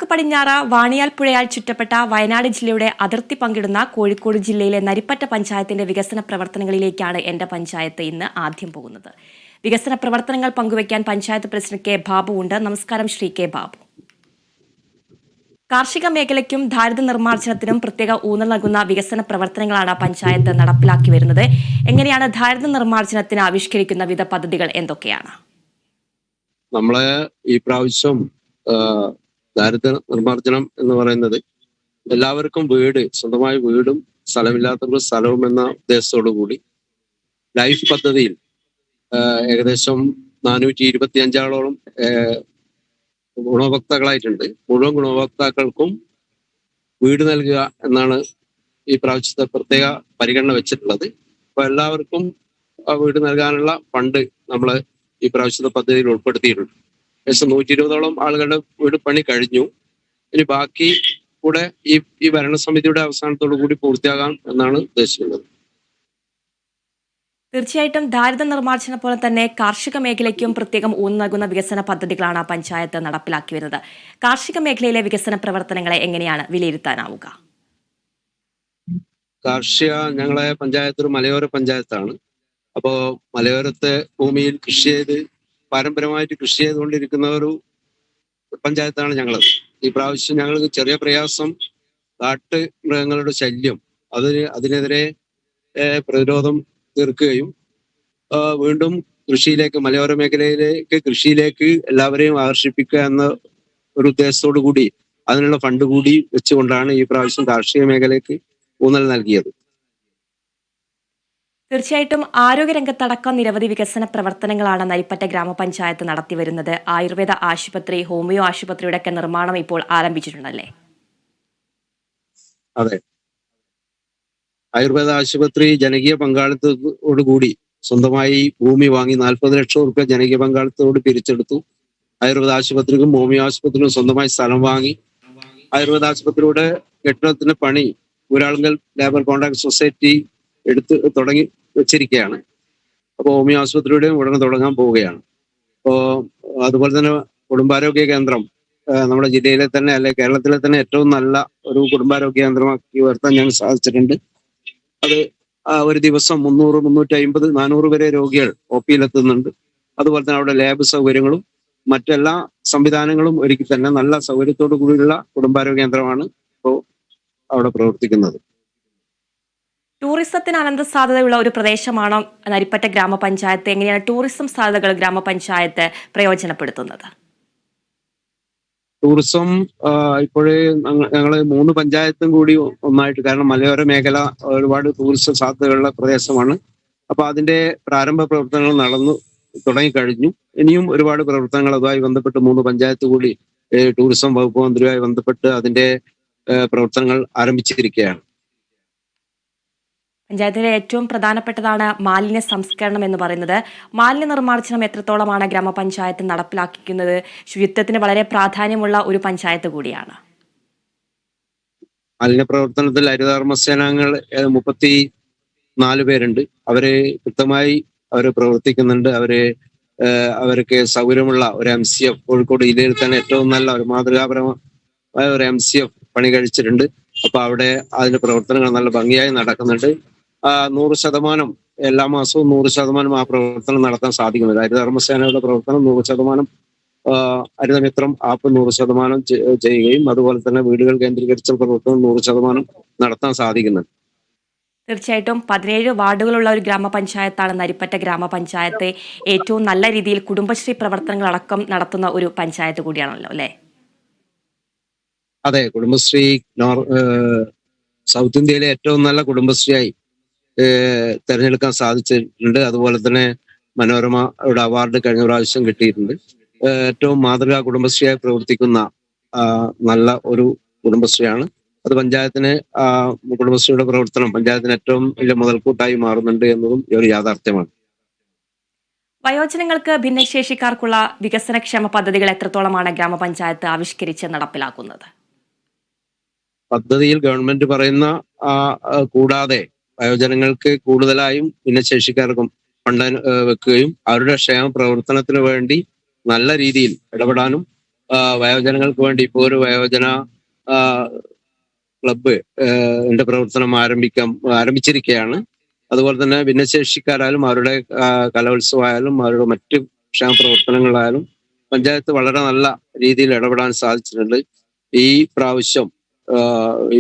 പടിഞ്ഞാറ് വാണിയാൽ പുഴയാൽ ചുറ്റപ്പെട്ട വയനാട് ജില്ലയുടെ അതിർത്തി പങ്കിടുന്ന കോഴിക്കോട് ജില്ലയിലെ നരിപ്പറ്റ പഞ്ചായത്തിന്റെ വികസന പ്രവർത്തനങ്ങളിലേക്കാണ് എന്റെ പഞ്ചായത്ത് ഇന്ന് ആദ്യം പോകുന്നത്. വികസന പ്രവർത്തനങ്ങൾ പങ്കുവയ്ക്കാൻ പഞ്ചായത്ത് പ്രസിഡന്റ് കെ ബാബു ഉണ്ട്. നമസ്കാരം ശ്രീ കെ ബാബു. കാർഷിക മേഖലയ്ക്കും ദാരിദ്ര്യ നിർമ്മാർജ്ജനത്തിനും പ്രത്യേക ഊന്നൽ നൽകുന്ന വികസന പ്രവർത്തനങ്ങളാണ് പഞ്ചായത്ത് നടപ്പിലാക്കി വരുന്നത്. എങ്ങനെയാണ് ദാരിദ്ര്യ നിർമ്മാർജ്ജനത്തിന് ആവിഷ്കരിക്കുന്ന വിവിധ പദ്ധതികൾ എന്തൊക്കെയാണ്? നമ്മളെ ഈ പ്രാവശ്യം ദാരിദ്ര്യ നിർമ്മാർജ്ജനം എന്ന് പറയുന്നത് എല്ലാവർക്കും സ്വന്തമായ വീടും സ്ഥലമില്ലാത്തവർക്ക് സ്ഥലവും എന്ന ഉദ്ദേശത്തോടു കൂടി ലൈഫ് പദ്ധതിയിൽ ഏകദേശം 425 ഗുണഭോക്താക്കളായിട്ടുണ്ട്. മുഴുവൻ ഗുണഭോക്താക്കൾക്കും വീട് നൽകുക എന്നാണ് ഈ പ്രാവശ്യത്തെ പ്രത്യേക പരിഗണന വെച്ചിട്ടുള്ളത്. അപ്പൊ എല്ലാവർക്കും വീട് നൽകാനുള്ള ഫണ്ട് നമ്മൾ ഈ പ്രാവശ്യത്തെ പദ്ധതിയിൽ ഉൾപ്പെടുത്തിയിട്ടുണ്ട്. ഏകദേശം 120 ആളുകളുടെ വീട് പണി കഴിഞ്ഞു. ഇനി ബാക്കി കൂടെ ഈ ഭരണസമിതിയുടെ അവസാനത്തോടു കൂടി പൂർത്തിയാകാം എന്നാണ് ഉദ്ദേശിക്കുന്നത്. തീർച്ചയായിട്ടും ദാരിദ്ര്യ നിർമ്മാർജ്ജനം പോലെ തന്നെ കാർഷിക മേഖലയ്ക്കും പ്രത്യേകം ഊന്നൽ നൽകുന്ന വികസന പദ്ധതികളാണ് പഞ്ചായത്ത് നടപ്പിലാക്കി വരുന്നത്. കാർഷിക മേഖലയിലെ വികസന പ്രവർത്തനങ്ങളെ എങ്ങനെയാണ് വിലയിരുത്താനാവുക? ഞങ്ങളെ പഞ്ചായത്ത് ഒരു മലയോര പഞ്ചായത്താണ്. അപ്പോ മലയോരത്തെ ഭൂമിയിൽ പാരമ്പര്യമായിട്ട് കൃഷി ചെയ്തുകൊണ്ടിരിക്കുന്ന ഒരു പഞ്ചായത്താണ് ഞങ്ങളത്. ഈ പ്രാവശ്യം ഞങ്ങൾക്ക് ചെറിയ പ്രയാസം, കാട്ട് മൃഗങ്ങളുടെ ശല്യം, അതിനെതിരെ പ്രതിരോധം തീർക്കുകയും വീണ്ടും മലയോര മേഖലയിലേക്ക് കൃഷിയിലേക്ക് എല്ലാവരെയും ആകർഷിപ്പിക്കുക എന്ന ഒരു ഉദ്ദേശത്തോടു കൂടി അതിനുള്ള ഫണ്ട് കൂടി വെച്ചുകൊണ്ടാണ് ഈ പ്രാവശ്യം കാർഷിക മേഖലയ്ക്ക് ഊന്നൽ നൽകിയത്. തീർച്ചയായിട്ടും ആരോഗ്യരംഗത്തടക്കം നിരവധി വികസന പ്രവർത്തനങ്ങളാണ് നരിപ്പറ്റ ഗ്രാമപഞ്ചായത്ത് നടത്തിവരുന്നത്. ആയുർവേദ ആശുപത്രി, ഹോമിയോ ആശുപത്രിയുടെ ഒക്കെ നിർമ്മാണം ഇപ്പോൾ ആരംഭിച്ചിട്ടുണ്ടല്ലേ? അതെ, ആയുർവേദ ആശുപത്രി ജനകീയ പങ്കാളിത്തത്തോടുകൂടി സ്വന്തമായി ഭൂമി വാങ്ങി 40 ലക്ഷം രൂപ ജനകീയ പങ്കാളിത്തത്തോട് പിരിച്ചെടുത്തു. ആയുർവേദ ആശുപത്രിക്കും ഹോമിയോ ആശുപത്രിക്കും സ്വന്തമായി സ്ഥലം വാങ്ങി ആയുർവേദ ആശുപത്രിയുടെ കെട്ടിടത്തിന്റെ പണി ഊരാളുങ്കൽ ലേബർ കോൺട്രാക്ട് സൊസൈറ്റി തുടങ്ങി വെച്ചിരിക്കുകയാണ്. അപ്പോൾ ഹോമിയോ ആശുപത്രിയുടെയും ഉടനെ തുടങ്ങാൻ പോവുകയാണ്. അതുപോലെ തന്നെ കുടുംബാരോഗ്യ കേന്ദ്രം നമ്മുടെ ജില്ലയിലെ തന്നെ കേരളത്തിലെ തന്നെ ഏറ്റവും നല്ല ഒരു കുടുംബാരോഗ്യ കേന്ദ്രമാക്കി ഉയർത്താൻ ഞങ്ങൾക്ക് സാധിച്ചിട്ടുണ്ട്. അത് ഒരു ദിവസം 300, 350, 400 വരെ രോഗികൾ OP-യിലെത്തുന്നുണ്ട്. അതുപോലെ തന്നെ അവിടെ ലാബ് സൗകര്യങ്ങളും മറ്റെല്ലാ സംവിധാനങ്ങളും ഒരുക്കി തന്നെ നല്ല സൗകര്യത്തോടു കൂടിയുള്ള കുടുംബാരോഗ്യ കേന്ദ്രമാണ് ഇപ്പോൾ അവിടെ പ്രവർത്തിക്കുന്നത്. ടൂറിസത്തിന് അനന്ത സാധ്യതയുള്ള ഒരു പ്രദേശമാണോ നരിപ്പറ്റ ഗ്രാമപഞ്ചായത്ത്? എങ്ങനെയാണ് ടൂറിസം സാധ്യതകൾ ഗ്രാമപഞ്ചായത്ത് പ്രയോജനപ്പെടുത്തുന്നത്? ടൂറിസം ഇപ്പോഴേ ഞങ്ങൾ 3 പഞ്ചായത്തും കൂടി ഒന്നായിട്ട്, കാരണം മലയോര മേഖല ഒരുപാട് ടൂറിസം സാധ്യതകളുള്ള പ്രദേശമാണ്. അപ്പൊ അതിന്റെ പ്രാരംഭ പ്രവർത്തനങ്ങൾ നടന്നു തുടങ്ങിക്കഴിഞ്ഞു. ഇനിയും ഒരുപാട് പ്രവർത്തനങ്ങൾ അതുമായി ബന്ധപ്പെട്ട് 3 പഞ്ചായത്ത് കൂടി ടൂറിസം വകുപ്പ് മന്ത്രിയുമായി ബന്ധപ്പെട്ട് അതിന്റെ പ്രവർത്തനങ്ങൾ ആരംഭിച്ചിരിക്കുകയാണ്. പഞ്ചായത്തിലെ ഏറ്റവും പ്രധാനപ്പെട്ടതാണ് മാലിന്യ സംസ്കരണം എന്ന് പറയുന്നത്. മാലിന്യ നിർമ്മാർജ്ജനം എത്രത്തോളമാണ് ഗ്രാമപഞ്ചായത്ത് നടപ്പിലാക്കുന്നത്? ശുചിത്വത്തിന് വളരെ പ്രാധാന്യമുള്ള ഒരു പഞ്ചായത്ത് കൂടിയാണ്. മാലിന്യ പ്രവർത്തനത്തിൽ ഹരിതകർമ്മസേനാംഗങ്ങൾ 34 പേരുണ്ട്. അവര് കൃത്യമായി പ്രവർത്തിക്കുന്നുണ്ട്. അവർക്ക് സൗകര്യമുള്ള ഒരു MCF കോഴിക്കോട് ജില്ലയിൽ തന്നെ ഏറ്റവും നല്ല ഒരു മാതൃകാപരമായ ഒരു MCF പണി കഴിച്ചിട്ടുണ്ട്. അപ്പൊ അവിടെ അതിന്റെ പ്രവർത്തനങ്ങൾ നല്ല ഭംഗിയായി നടക്കുന്നുണ്ട്. 100% എല്ലാ മാസവും 100% ആ പ്രവർത്തനം നടത്താൻ സാധിക്കുന്നില്ല. ഹരിതകർമ്മസേനയുടെ പ്രവർത്തനം 100%, ഹരിതമിത്രം ആപ്പ് 100% ചെയ്യുകയും അതുപോലെ തന്നെ വീടുകൾ കേന്ദ്രീകരിച്ച പ്രവർത്തനം 100% നടത്താൻ സാധിക്കുന്നുണ്ട്. തീർച്ചയായിട്ടും 17 വാർഡുകളുള്ള ഒരു ഗ്രാമപഞ്ചായത്താണ് നരിപ്പറ്റ ഗ്രാമപഞ്ചായത്ത്. ഏറ്റവും നല്ല രീതിയിൽ കുടുംബശ്രീ പ്രവർത്തനങ്ങളടക്കം നടത്തുന്ന ഒരു പഞ്ചായത്ത് കൂടിയാണല്ലോ അല്ലേ? അതെ, കുടുംബശ്രീ സൗത്ത് ഇന്ത്യയിലെ ഏറ്റവും നല്ല കുടുംബശ്രീയായി തെരഞ്ഞെടുക്കാൻ സാധിച്ചിട്ടുണ്ട്. അതുപോലെ തന്നെ മനോരമയുടെ അവാർഡ് കഴിഞ്ഞ പ്രാവശ്യം കിട്ടിയിട്ടുണ്ട്. ഏറ്റവും മാതൃകാ കുടുംബശ്രീയായി പ്രവർത്തിക്കുന്ന നല്ല ഒരു കുടുംബശ്രീയാണ് അത്. കുടുംബശ്രീയുടെ പ്രവർത്തനം പഞ്ചായത്തിന് ഏറ്റവും വലിയ മുതൽക്കൂട്ടായി മാറുന്നുണ്ട് എന്നതും ഒരു യാഥാർത്ഥ്യമാണ്. വയോജനങ്ങൾക്ക് ഭിന്നശേഷിക്കാർക്കുള്ള വികസനക്ഷേമ പദ്ധതികൾ എത്രത്തോളമാണ് ഗ്രാമപഞ്ചായത്ത് ആവിഷ്കരിച്ച് നടപ്പിലാക്കുന്നത്? പദ്ധതിയിൽ ഗവൺമെന്റ് പറയുന്ന കൂടാതെ വയോജനങ്ങൾക്ക് കൂടുതലായും ഭിന്നശേഷിക്കാർക്കും ഫണ്ട് വെക്കുകയും അവരുടെ ക്ഷേമ പ്രവർത്തനത്തിന് വേണ്ടി നല്ല രീതിയിൽ ഇടപെടാനും വയോജനങ്ങൾക്ക് വേണ്ടി ഇപ്പോൾ ഒരു വയോജന ആ, ക്ലബ്ബ് എന്റെ പ്രവർത്തനം ആരംഭിച്ചിരിക്കുകയാണ്. അതുപോലെ തന്നെ ഭിന്നശേഷിക്കാരായാലും അവരുടെ കലോത്സവമായാലും അവരുടെ മറ്റ് ക്ഷേമ പ്രവർത്തനങ്ങളായാലും പഞ്ചായത്ത് വളരെ നല്ല രീതിയിൽ ഇടപെടാൻ സാധിച്ചിട്ടുണ്ട്. ഈ പ്രാവശ്യം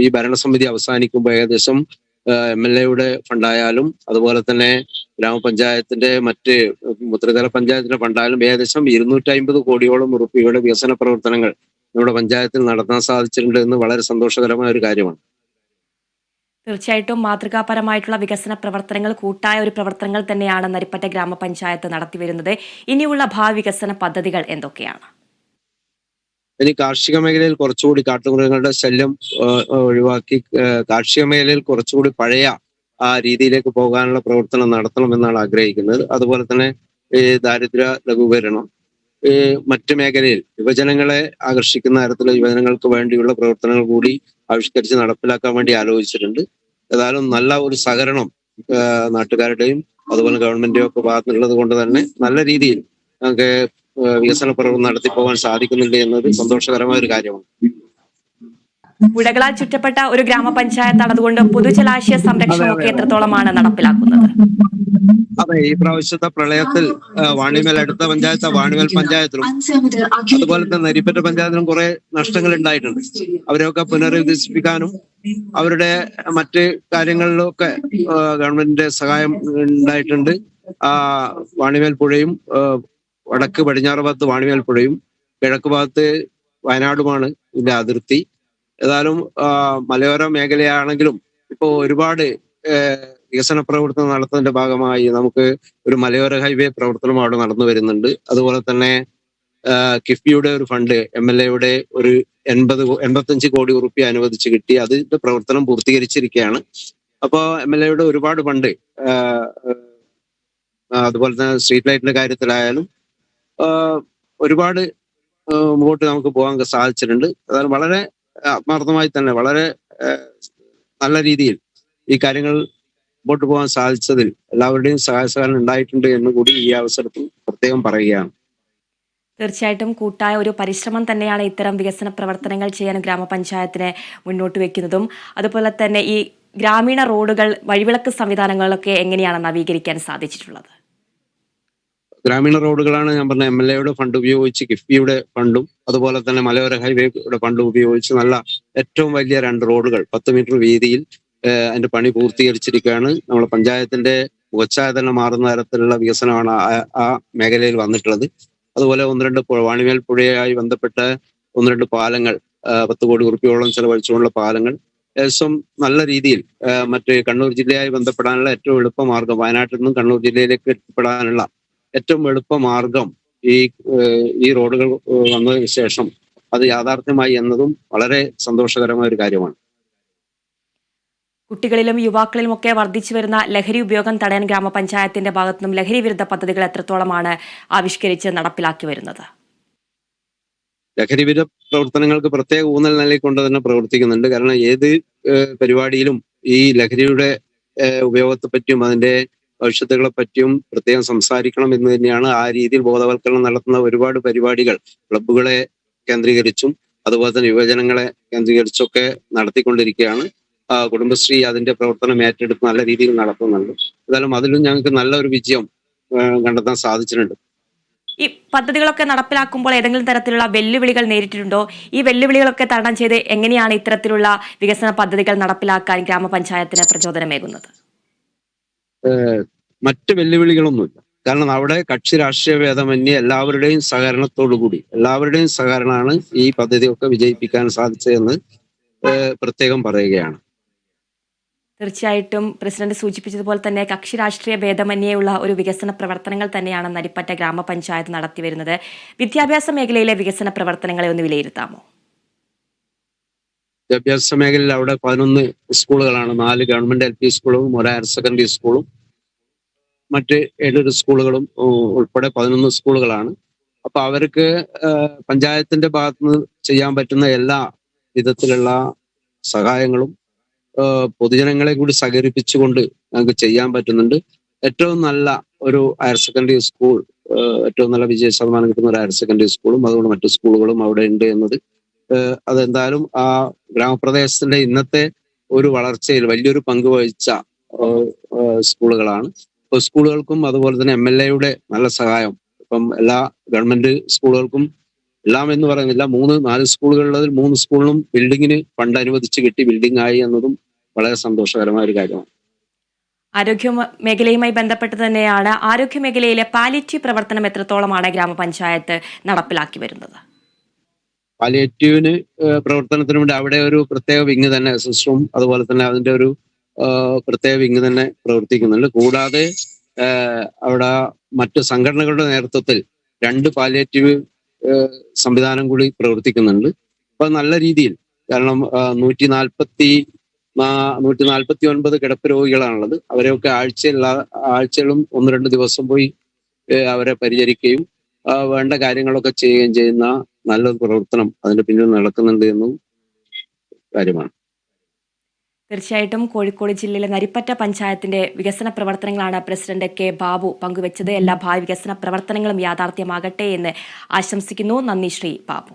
ഈ ഭരണസമിതി അവസാനിക്കുമ്പോൾ ഏകദേശം MLA ഫണ്ടായാലും അതുപോലെ തന്നെ ഗ്രാമപഞ്ചായത്തിന്റെ മറ്റ് ത്രിതല പഞ്ചായത്തിന്റെ ഫണ്ടായാലും ഏകദേശം 250 കോടിയോളം റുപ്യയുടെ വികസന പ്രവർത്തനങ്ങൾ നമ്മുടെ പഞ്ചായത്തിൽ നടത്താൻ സാധിച്ചിട്ടുണ്ട് എന്ന് വളരെ സന്തോഷകരമായ ഒരു കാര്യമാണ്. തീർച്ചയായിട്ടും മാതൃകാപരമായിട്ടുള്ള വികസന പ്രവർത്തനങ്ങൾ, കൂട്ടായ ഒരു പ്രവർത്തനങ്ങൾ തന്നെയാണ് നരിപ്പറ്റ ഗ്രാമപഞ്ചായത്ത് നടത്തിവരുന്നത്. ഇനിയുള്ള ഭാവി വികസന പദ്ധതികൾ എന്തൊക്കെയാണ്? ഇനി കാർഷിക മേഖലയിൽ കുറച്ചുകൂടി കാട്ടുമൃഗങ്ങളുടെ ശല്യം ഒഴിവാക്കി കാർഷിക മേഖലയിൽ കുറച്ചുകൂടി പഴയ ആ രീതിയിലേക്ക് പോകാനുള്ള പ്രവർത്തനം നടത്തണമെന്നാണ് ആഗ്രഹിക്കുന്നത്. അതുപോലെ തന്നെ ഈ ദാരിദ്ര്യ ലഘൂകരണം, ഈ മറ്റു മേഖലയിൽ യുവജനങ്ങളെ ആകർഷിക്കുന്ന തരത്തിലുള്ള യുവജനങ്ങൾക്ക് വേണ്ടിയുള്ള പ്രവർത്തനങ്ങൾ കൂടി ആവിഷ്കരിച്ച് നടപ്പിലാക്കാൻ വേണ്ടി ആലോചിച്ചിട്ടുണ്ട്. ഏതായാലും നല്ല ഒരു സഹകരണം നാട്ടുകാരുടെയും അതുപോലെ ഗവൺമെന്റിന്റെ ഒക്കെ ഭാഗത്തുള്ളത് കൊണ്ട് തന്നെ നല്ല രീതിയിൽ നമുക്ക് വികസന പ്രവർത്തനം നടത്തിപ്പോകാൻ സാധിക്കുന്നുണ്ട് എന്നത് സന്തോഷകരമായ ഒരു കാര്യമാണ്. പുഴകളാൽ ചുറ്റപ്പെട്ട ഒരു ഗ്രാമപഞ്ചായത്താണ്, അതുകൊണ്ട് പൊതുജലാശയ സംരക്ഷണമൊക്കെ എത്രത്തോളമാണ് നടപ്പിലാക്കുന്നത്? അതെ, ഈ പ്രാവശ്യത്തെ പ്രളയത്തിൽ വാണിമേൽ അടുത്ത പഞ്ചായത്ത് വാണിമേൽ പഞ്ചായത്തിലും അതുപോലെ തന്നെ നരിപ്പറ്റ പഞ്ചായത്തിലും കുറെ നഷ്ടങ്ങൾ ഉണ്ടായിട്ടുണ്ട്. അവരെയൊക്കെ പുനർവികസിപ്പിക്കാനും അവരുടെ മറ്റ് കാര്യങ്ങളിലൊക്കെ ഗവൺമെന്റിന്റെ സഹായം ഉണ്ടായിട്ടുണ്ട്. വാണിമേൽ പുഴയും വടക്ക് പടിഞ്ഞാറ് ഭാഗത്ത് വാണിമേൽ പുഴയും കിഴക്ക് ഭാഗത്ത് വയനാടുമാണ് ഇതിന്റെ അതിർത്തി. ഏതായാലും മലയോര മേഖലയാണെങ്കിലും ഇപ്പോ ഒരുപാട് വികസന പ്രവർത്തനം നടത്തുന്നതിന്റെ ഭാഗമായി നമുക്ക് ഒരു മലയോര ഹൈവേ പ്രവർത്തനം അവിടെ നടന്നു വരുന്നുണ്ട്. അതുപോലെ തന്നെ കിഫ്ബിയുടെ ഒരു ഫണ്ട് MLA ഒരു 85 കോടി റുപ്യ അനുവദിച്ച് കിട്ടി. അതിന്റെ പ്രവർത്തനം പൂർത്തീകരിച്ചിരിക്കുകയാണ്. അപ്പോൾ MLA ഒരുപാട് ഫണ്ട്, അതുപോലെ തന്നെ സ്ട്രീറ്റ് ലൈറ്റിന്റെ കാര്യത്തിലായാലും ഒരുപാട് മുമ്പോട്ട് നമുക്ക് പോകാൻ സാധിച്ചിട്ടുണ്ട്. അതായത് വളരെ ആത്മാർത്ഥമായി തന്നെ വളരെ നല്ല രീതിയിൽ ഈ കാര്യങ്ങൾ മുമ്പോട്ട് പോകാൻ സാധിച്ചതിൽ എല്ലാവരുടെയും സഹായ സഹകരണം ഉണ്ടായിട്ടുണ്ട് എന്ന് കൂടി ഈ അവസരത്തിൽ പ്രത്യേകം പറയുകയാണ്. തീർച്ചയായിട്ടും കൂട്ടായ ഒരു പരിശ്രമം തന്നെയാണ് ഇത്തരം വികസന പ്രവർത്തനങ്ങൾ ചെയ്യാൻ ഗ്രാമപഞ്ചായത്തിനെ മുന്നോട്ട് വെക്കുന്നതും. അതുപോലെ തന്നെ ഈ ഗ്രാമീണ റോഡുകൾ, വഴിവിളക്ക് സംവിധാനങ്ങളൊക്കെ എങ്ങനെയാണ് നവീകരിക്കാൻ സാധിച്ചിട്ടുള്ളത്? ഗ്രാമീണ റോഡുകളാണ് ഞാൻ പറഞ്ഞ MLA ഫണ്ട് ഉപയോഗിച്ച് കിഫ്ബിയുടെ ഫണ്ടും അതുപോലെ തന്നെ മലയോര ഹൈവേയുടെ ഫണ്ടും ഉപയോഗിച്ച് നല്ല ഏറ്റവും വലിയ 2 റോഡുകൾ 10 മീറ്റർ വീതിയിൽ അതിന്റെ പണി പൂർത്തീകരിച്ചിരിക്കുകയാണ്. നമ്മുടെ പഞ്ചായത്തിന്റെ മുഖച്ഛായ തന്നെ മാറുന്ന തരത്തിലുള്ള വികസനമാണ് ആ മേഖലയിൽ വന്നിട്ടുള്ളത്. അതുപോലെ 1-2 വാണിമേൽ പുഴയായി ബന്ധപ്പെട്ട 1-2 പാലങ്ങൾ, 10 കോടി റുപ്യോളം ചെലവഴിച്ചുകൊണ്ടുള്ള പാലങ്ങൾ ഏകദേശം നല്ല രീതിയിൽ മറ്റ് കണ്ണൂർ ജില്ലയായി ബന്ധപ്പെടാനുള്ള ഏറ്റവും എളുപ്പമാർഗം, വയനാട്ടിൽ നിന്നും കണ്ണൂർ ജില്ലയിലേക്ക് എത്തിപ്പെടാനുള്ള ഏറ്റവും എളുപ്പമാർഗം ഈ റോഡുകൾ വന്നതിന് ശേഷം അത് യാഥാർത്ഥ്യമായി എന്നതും വളരെ സന്തോഷകരമായ ഒരു കാര്യമാണ്. കുട്ടികളിലും യുവാക്കളിലും ഒക്കെ വർദ്ധിച്ചു വരുന്ന ലഹരി ഉപയോഗം തടയാൻ ഗ്രാമപഞ്ചായത്തിന്റെ ഭാഗത്തുനിന്നും ലഹരി വിരുദ്ധ പദ്ധതികൾ എത്രത്തോളമാണ് ആവിഷ്കരിച്ച് നടപ്പിലാക്കി വരുന്നത്? ലഹരി വിരുദ്ധ പ്രവർത്തനങ്ങൾക്ക് പ്രത്യേക ഊന്നൽ നൽകിക്കൊണ്ട് തന്നെ പ്രവർത്തിക്കുന്നുണ്ട്. കാരണം ഏത് പരിപാടിയിലും ഈ ലഹരിയുടെ ഉപയോഗത്തെ പറ്റിയും അതിന്റെ ഭവിഷ്യത്തുകളെ പറ്റിയും പ്രത്യേകം സംസാരിക്കണം എന്ന് തന്നെയാണ്. ആ രീതിയിൽ ബോധവൽക്കരണം നടത്തുന്ന ഒരുപാട് പരിപാടികൾ ക്ലബ്ബുകളെ കേന്ദ്രീകരിച്ചും അതുപോലെ തന്നെ യുവജനങ്ങളെ കേന്ദ്രീകരിച്ചൊക്കെ നടത്തിക്കൊണ്ടിരിക്കുകയാണ്. കുടുംബശ്രീ അതിന്റെ പ്രവർത്തനം ഏറ്റെടുത്ത് നല്ല രീതിയിൽ നടത്തുന്നുണ്ട്. എന്തായാലും അതിലും ഞങ്ങൾക്ക് നല്ലൊരു വിജയം കണ്ടെത്താൻ സാധിച്ചിട്ടുണ്ട്. ഈ പദ്ധതികളൊക്കെ നടപ്പിലാക്കുമ്പോൾ ഏതെങ്കിലും തരത്തിലുള്ള വെല്ലുവിളികൾ നേരിട്ടിട്ടുണ്ടോ? ഈ വെല്ലുവിളികളൊക്കെ തരണം ചെയ്ത് എങ്ങനെയാണ് ഇത്തരത്തിലുള്ള വികസന പദ്ധതികൾ നടപ്പിലാക്കാൻ ഗ്രാമപഞ്ചായത്തിന് പ്രചോദനമേകുന്നത്? മറ്റ് വെല്ലുവിളികളൊന്നുമില്ല. കാരണം അവിടെ കക്ഷി രാഷ്ട്രീയ ഭേദമന്യേ എല്ലാവരുടെയും സഹകരണമാണ് ഈ പദ്ധതിയൊക്കെ വിജയിപ്പിക്കാൻ സാധിച്ചതെന്ന് പ്രത്യേകം പറയുകയാണ്. തീർച്ചയായിട്ടും പ്രസിഡന്റ് സൂചിപ്പിച്ചതുപോലെ തന്നെ കക്ഷി രാഷ്ട്രീയ ഭേദമന്യേയുള്ള ഒരു വികസന പ്രവർത്തനങ്ങൾ തന്നെയാണ് നരിപ്പറ്റ ഗ്രാമപഞ്ചായത്ത് നടത്തിവരുന്നത്. വിദ്യാഭ്യാസ മേഖലയിലെ വികസന പ്രവർത്തനങ്ങളെ ഒന്ന് വിലയിരുത്താമോ? വിദ്യാഭ്യാസ മേഖലയിൽ അവിടെ 11 സ്കൂളുകളാണ്. 4 ഗവൺമെന്റ് LP സ്കൂളും 1 ഹയർ സെക്കൻഡറി സ്കൂളും മറ്റ് 7 സ്കൂളുകളും ഉൾപ്പെടെ 11 സ്കൂളുകളാണ്. അപ്പൊ അവർക്ക് പഞ്ചായത്തിന്റെ ഭാഗത്തുനിന്ന് ചെയ്യാൻ പറ്റുന്ന എല്ലാ വിധത്തിലുള്ള സഹായങ്ങളും പൊതുജനങ്ങളെ കൂടി സഹകരിപ്പിച്ചുകൊണ്ട് ഞങ്ങൾക്ക് ചെയ്യാൻ പറ്റുന്നുണ്ട്. ഏറ്റവും നല്ല ഒരു ഹയർ സെക്കൻഡറി സ്കൂൾ ഏറ്റവും നല്ല വിജയ ശതമാനം കിട്ടുന്ന ഒരു ഹയർ സെക്കൻഡറി സ്കൂളും അതുകൊണ്ട് മറ്റു സ്കൂളുകളും അവിടെ ഉണ്ട് എന്നത് അതെന്തായാലും ആ ഗ്രാമപ്രദേശത്തിന്റെ ഇന്നത്തെ ഒരു വളർച്ചയിൽ വലിയൊരു പങ്ക് വഹിച്ച സ്കൂളുകളാണ്. ഇപ്പോൾ സ്കൂളുകൾക്കും അതുപോലെ തന്നെ MLA നല്ല സഹായം, ഇപ്പം എല്ലാ ഗവൺമെന്റ് സ്കൂളുകൾക്കും എല്ലാം എന്ന് പറയുന്നില്ല, 3-4 സ്കൂളുകളുള്ളതിൽ 3 സ്കൂളിലും ബിൽഡിങ്ങിന് ഫണ്ട് അനുവദിച്ച് കിട്ടി, ബിൽഡിംഗ് ആയി എന്നതും വളരെ സന്തോഷകരമായ ഒരു കാര്യമാണ്. ആരോഗ്യ മേഖലയുമായി ബന്ധപ്പെട്ട് തന്നെയാണ്, ആരോഗ്യ മേഖലയിലെ പാലിയേറ്റീവ് പ്രവർത്തനം എത്രത്തോളമാണ് ഗ്രാമപഞ്ചായത്ത് നടപ്പിലാക്കി വരുന്നത്? പാലിയേറ്റീവിന് പ്രവർത്തനത്തിന് വേണ്ടി അവിടെ ഒരു പ്രത്യേക വിങ് തന്നെ, സിസ്റ്ററും അതുപോലെ തന്നെ അതിന്റെ ഒരു പ്രത്യേക വിങ് തന്നെ പ്രവർത്തിക്കുന്നുണ്ട്. കൂടാതെ അവിടെ മറ്റ് സംഘടനകളുടെ നേതൃത്വത്തിൽ 2 പാലിയേറ്റീവ് സംവിധാനം കൂടി പ്രവർത്തിക്കുന്നുണ്ട്. അപ്പൊ നല്ല രീതിയിൽ, കാരണം 149 കിടപ്പ് രോഗികളാണുള്ളത്. അവരെയൊക്കെ ആഴ്ചകളും 1-2 ദിവസം പോയി അവരെ പരിചരിക്കുകയും വേണ്ട കാര്യങ്ങളൊക്കെ ചെയ്യുകയും ചെയ്യുന്ന നല്ലൊരു പ്രവർത്തനം അതിന്റെ പിന്നിൽ നടക്കുന്നുണ്ട് എന്നും കാര്യമാണ്. തീർച്ചയായിട്ടും കോഴിക്കോട് ജില്ലയിലെ നരിപ്പറ്റ പഞ്ചായത്തിന്റെ വികസന പ്രവർത്തനങ്ങളാണ് പ്രസിഡന്റ് കെ ബാബു പങ്കുവച്ചത്. എല്ലാ ഭാവി വികസന പ്രവർത്തനങ്ങളും യാഥാർത്ഥ്യമാകട്ടെ എന്ന് ആശംസിക്കുന്നു. നന്ദി ശ്രീ ബാബു.